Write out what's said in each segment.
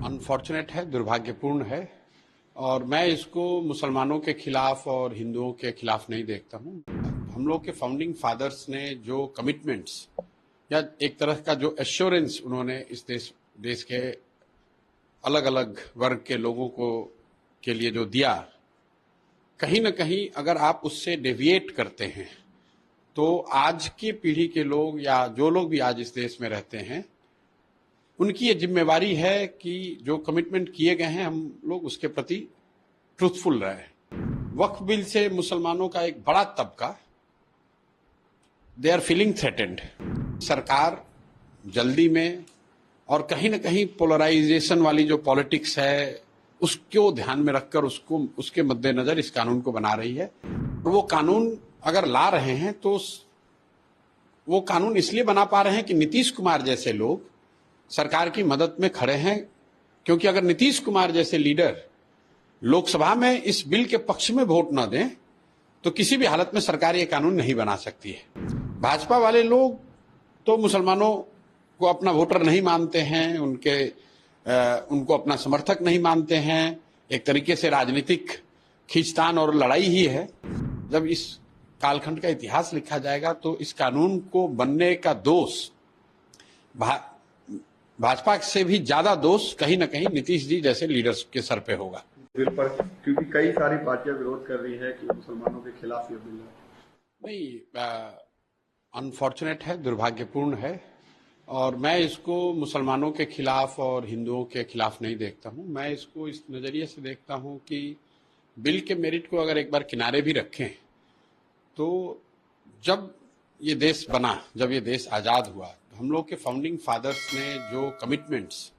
Unfortunate है, दुर्भाग्यपूर्ण है। और मैं इसको मुसलमानों के खिलाफ और हिंदुओं के खिलाफ नहीं देखता हूँ। हम लोग के फाउंडिंग फादर्स ने जो कमिटमेंट्स या एक तरह का जो एश्योरेंस उन्होंने इस देश के अलग अलग वर्ग के लोगों को के लिए जो दिया, कहीं ना कहीं अगर आप उससे डेविएट करते हैं तो आज की पीढ़ी के लोग या जो लोग भी आज इस देश में रहते हैं, उनकी ये जिम्मेवारी है कि जो कमिटमेंट किए गए हैं हम लोग उसके प्रति ट्रूथफुल रहे। वक्फ बिल से मुसलमानों का एक बड़ा तबका दे आर फीलिंग थ्रेटेंड। सरकार जल्दी में और कहीं ना कहीं पोलराइजेशन वाली जो पॉलिटिक्स है उसको ध्यान में रखकर उसके मद्देनजर इस कानून को बना रही है। और वो कानून अगर ला रहे हैं तो वो कानून इसलिए बना पा रहे हैं कि नीतीश कुमार जैसे लोग सरकार की मदद में खड़े हैं। क्योंकि अगर नीतीश कुमार जैसे लीडर लोकसभा में इस बिल के पक्ष में वोट न दें तो किसी भी हालत में सरकार ये कानून नहीं बना सकती है। भाजपा वाले लोग तो मुसलमानों को अपना वोटर नहीं मानते हैं, उनको अपना समर्थक नहीं मानते हैं। एक तरीके से राजनीतिक खींचतान और लड़ाई ही है। जब इस कालखंड का इतिहास लिखा जाएगा तो इस कानून को बनने का दोष भाजपा से भी ज्यादा दोष कहीं ना कहीं नीतीश जी जैसे लीडर्स के सर पे होगा। बिल पर क्योंकि कई सारी पार्टियां विरोध कर रही है कि मुसलमानों के खिलाफ ये बिल है। नहीं, अनफॉर्चुनेट है, दुर्भाग्यपूर्ण है। और मैं इसको मुसलमानों के खिलाफ और हिंदुओं के खिलाफ नहीं देखता हूँ। मैं इसको इस नज़रिए से देखता हूँ कि बिल के मेरिट को अगर एक बार किनारे भी रखें तो जब ये देश बना, जब ये देश आज़ाद हुआ, हम लोग के फाउंडिंग फादर्स ने जो कमिटमेंट्स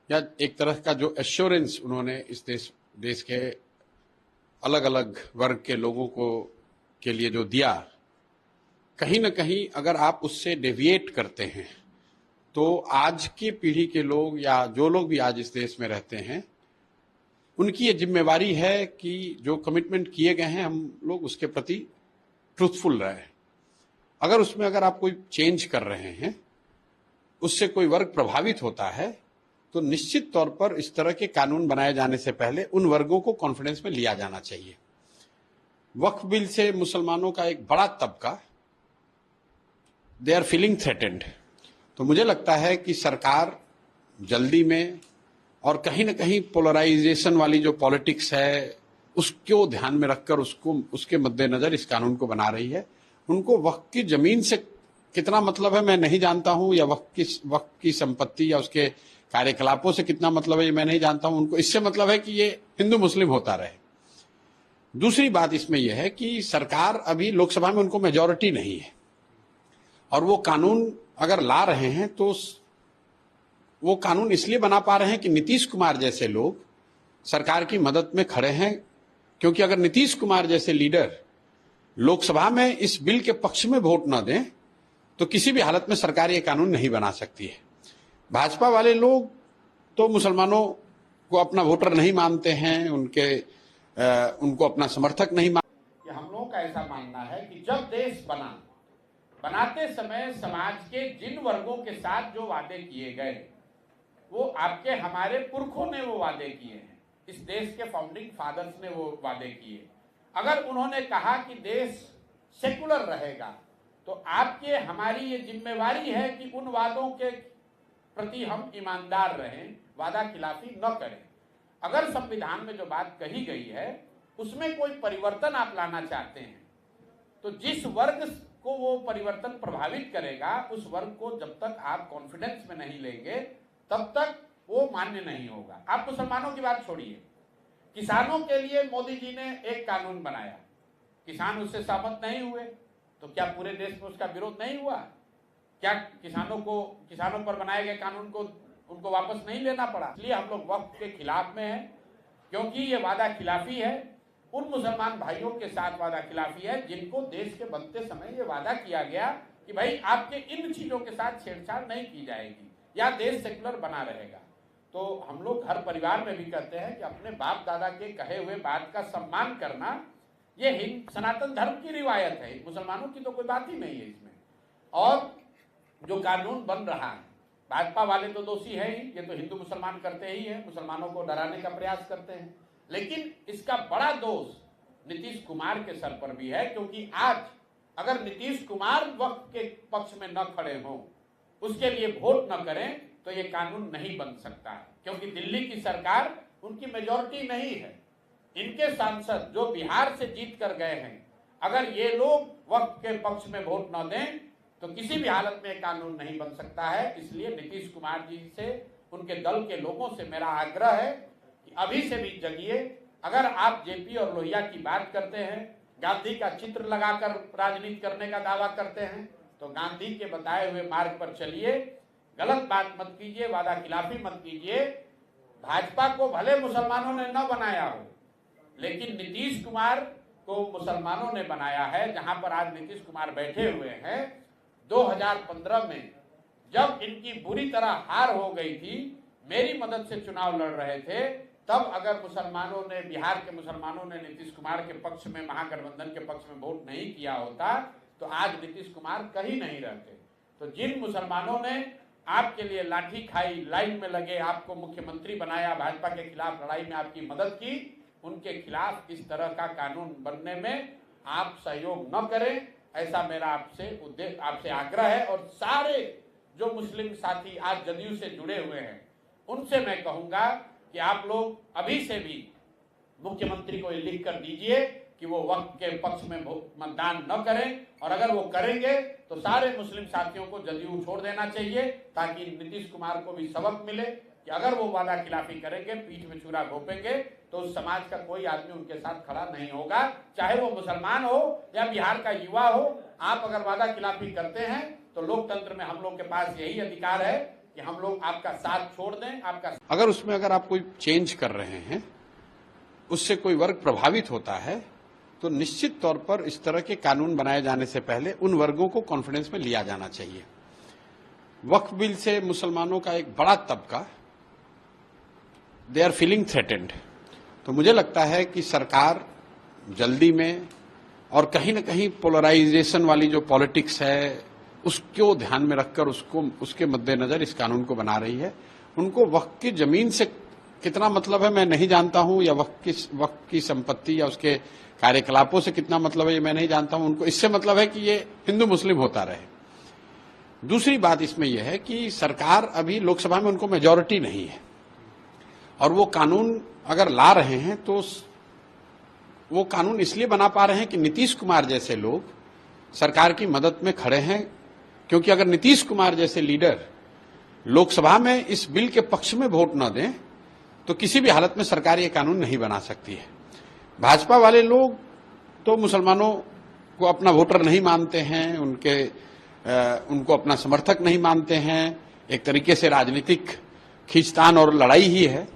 या एक तरह का जो एश्योरेंस उन्होंने इस देश के अलग अलग वर्ग के लोगों के लिए जो दिया, कहीं ना कहीं अगर आप उससे डेविएट करते हैं तो आज की पीढ़ी के लोग या जो लोग भी आज इस देश में रहते हैं, उनकी ये जिम्मेवारी है कि जो कमिटमेंट किए गए हैं हम लोग उसके प्रति ट्रूथफुल रहे। अगर आप कोई चेंज कर रहे हैं, उससे कोई वर्ग प्रभावित होता है तो निश्चित तौर पर इस तरह के कानून बनाए जाने से पहले उन वर्गों को कॉन्फिडेंस में लिया जाना चाहिए। वक्फ बिल से मुसलमानों का एक बड़ा तबका दे आर फीलिंग थ्रेटेंड। तो मुझे लगता है कि सरकार जल्दी में और कहीं ना कहीं पोलराइजेशन वाली जो पॉलिटिक्स है उसको ध्यान में रखकर उसके मद्देनजर इस कानून को बना रही है। उनको वक्फ की जमीन से कितना मतलब है मैं नहीं जानता हूं, या वक्फ की संपत्ति या उसके कार्यकलापों से कितना मतलब है ये मैं नहीं जानता हूं। उनको इससे मतलब है कि ये हिंदू मुस्लिम होता रहे। दूसरी बात इसमें यह है कि सरकार अभी लोकसभा में उनको मेजॉरिटी नहीं है और वो कानून अगर ला रहे हैं तो वो कानून इसलिए बना पा रहे हैं कि नीतीश कुमार जैसे लोग सरकार की मदद में खड़े हैं। क्योंकि अगर नीतीश कुमार जैसे लीडर लोकसभा में इस बिल के पक्ष में वोट न दें तो किसी भी हालत में सरकार ये कानून नहीं बना सकती है। भाजपा वाले लोग तो मुसलमानों को अपना वोटर नहीं मानते हैं, उनको अपना समर्थक नहीं मानते। हम लोगों का ऐसा मानना है कि जब देश बनाते समय समाज के जिन वर्गों के साथ जो वादे किए गए वो आपके हमारे पुरखों ने वो वादे किए हैं, इस देश के फाउंडिंग फादर्स ने वो वादे किए। अगर उन्होंने कहा कि देश सेकुलर रहेगा तो आपके हमारी ये जिम्मेवारी है कि उन वादों के प्रति हम ईमानदार रहें, वादा खिलाफी न करें। अगर संविधान में जो बात कही गई है उसमें कोई परिवर्तन आप लाना चाहते हैं तो जिस वर्ग को वो परिवर्तन प्रभावित करेगा उस वर्ग को जब तक आप कॉन्फिडेंस में नहीं लेंगे तब तक वो मान्य नहीं होगा। आप मुसलमानों की बात छोड़िए, किसानों के लिए मोदी जी ने एक कानून बनाया, किसान उससे सहमत नहीं हुए तो क्या पूरे देश में उसका विरोध नहीं हुआ? क्या किसानों पर बनाए गए कानून को उनको वापस नहीं लेना पड़ा? इसलिए हम लोग वक्फ के खिलाफ में हैं क्योंकि ये वादा खिलाफी है, उन मुसलमान भाइयों के साथ वादा खिलाफी है जिनको देश के बनते समय ये वादा किया गया कि भाई आपके इन चीजों के साथ छेड़छाड़ नहीं की जाएगी या देश सेकुलर बना रहेगा। तो हम लोग हर परिवार में भी कहते हैं कि अपने बाप दादा के कहे हुए बात का सम्मान करना ये सनातन धर्म की रिवायत है, मुसलमानों की तो कोई बात ही नहीं है इसमें। और जो कानून बन रहा है भाजपा वाले तो दोषी है ही, ये तो हिंदू मुसलमान करते ही है, मुसलमानों को डराने का प्रयास करते हैं। लेकिन इसका बड़ा दोष नीतीश कुमार के सर पर भी है, क्योंकि आज अगर नीतीश कुमार वक्त के पक्ष में न खड़े हों, उसके लिए वोट न करें, तो ये कानून नहीं बन सकता है, क्योंकि दिल्ली की सरकार उनकी मेजॉरिटी नहीं है। इनके सांसद जो बिहार से जीत कर गए हैं, अगर ये लोग वक्त के पक्ष में वोट न दें तो किसी भी हालत में कानून नहीं बन सकता है। इसलिए नीतीश कुमार जी से, उनके दल के लोगों से मेरा आग्रह है कि अभी से भी जगिए। अगर आप जेपी और लोहिया की बात करते हैं, गांधी का चित्र लगाकर राजनीति करने का दावा करते हैं, तो गांधी के बताए हुए मार्ग पर चलिए, गलत बात मत कीजिए, वादा खिलाफी मत कीजिए। भाजपा को भले मुसलमानों ने न बनाया हो, लेकिन नीतीश कुमार को मुसलमानों ने बनाया है। जहां पर आज नीतीश कुमार बैठे हुए हैं, 2015 में जब इनकी बुरी तरह हार हो गई थी, मेरी मदद से चुनाव लड़ रहे थे, तब अगर मुसलमानों ने, बिहार के मुसलमानों ने नीतीश कुमार के पक्ष में, महागठबंधन के पक्ष में वोट नहीं किया होता, तो आज नीतीश कुमार कहीं नहीं रहते। तो जिन मुसलमानों ने आपके लिए लाठी खाई, लाइन में लगे, आपको मुख्यमंत्री बनाया, भाजपा के खिलाफ लड़ाई में आपकी मदद की, उनके खिलाफ इस तरह का कानून बनने में आप सहयोग न करें, ऐसा मेरा आपसे आग्रह है। और सारे जो मुस्लिम साथी आज जदयू से जुड़े हुए हैं, उनसे मैं कहूंगा कि आप लोग अभी से भी मुख्यमंत्री को लिख कर दीजिए कि वो वक्त के पक्ष में मतदान न करें, और अगर वो करेंगे तो सारे मुस्लिम साथियों को जदयू छोड़ देना चाहिए, ताकि नीतीश कुमार को भी सबक मिले कि अगर वो वादा खिलाफी करेंगे, पीठ में छुरा घोंपेंगे, तो उस समाज का कोई आदमी उनके साथ खड़ा नहीं होगा, चाहे वो मुसलमान हो या बिहार का युवा हो। आप अगर वादा खिलाफी करते हैं तो लोकतंत्र में हम लोग के पास यही अधिकार है कि हम लोग आपका साथ छोड़ दें, आपका। अगर आप कोई चेंज कर रहे हैं, उससे कोई वर्ग प्रभावित होता है, तो निश्चित तौर पर इस तरह के कानून बनाए जाने से पहले उन वर्गों को कॉन्फिडेंस में लिया जाना चाहिए। वक्फ बिल से मुसलमानों का एक बड़ा तबका, दे आर फीलिंग थ्रेटेंड। तो मुझे लगता है कि सरकार जल्दी में, और कहीं न कहीं पोलराइजेशन वाली जो पॉलिटिक्स है, उसको ध्यान में रखकर उसके मद्देनजर इस कानून को बना रही है। उनको वक्फ की जमीन से कितना मतलब है मैं नहीं जानता हूं, या वक्फ की संपत्ति या उसके कार्यकलापों से कितना मतलब है ये मैं नहीं जानता हूं। उनको इससे मतलब है कि ये हिंदू मुस्लिम होता रहे। दूसरी बात इसमें यह है कि सरकार अभी लोकसभा में उनको मेजॉरिटी नहीं है, और वो कानून अगर ला रहे हैं तो वो कानून इसलिए बना पा रहे हैं कि नीतीश कुमार जैसे लोग सरकार की मदद में खड़े हैं। क्योंकि अगर नीतीश कुमार जैसे लीडर लोकसभा में इस बिल के पक्ष में वोट न दें, तो किसी भी हालत में सरकार ये कानून नहीं बना सकती है। भाजपा वाले लोग तो मुसलमानों को अपना वोटर नहीं मानते हैं, उनको अपना समर्थक नहीं मानते हैं। एक तरीके से राजनीतिक खींचतान और लड़ाई ही है।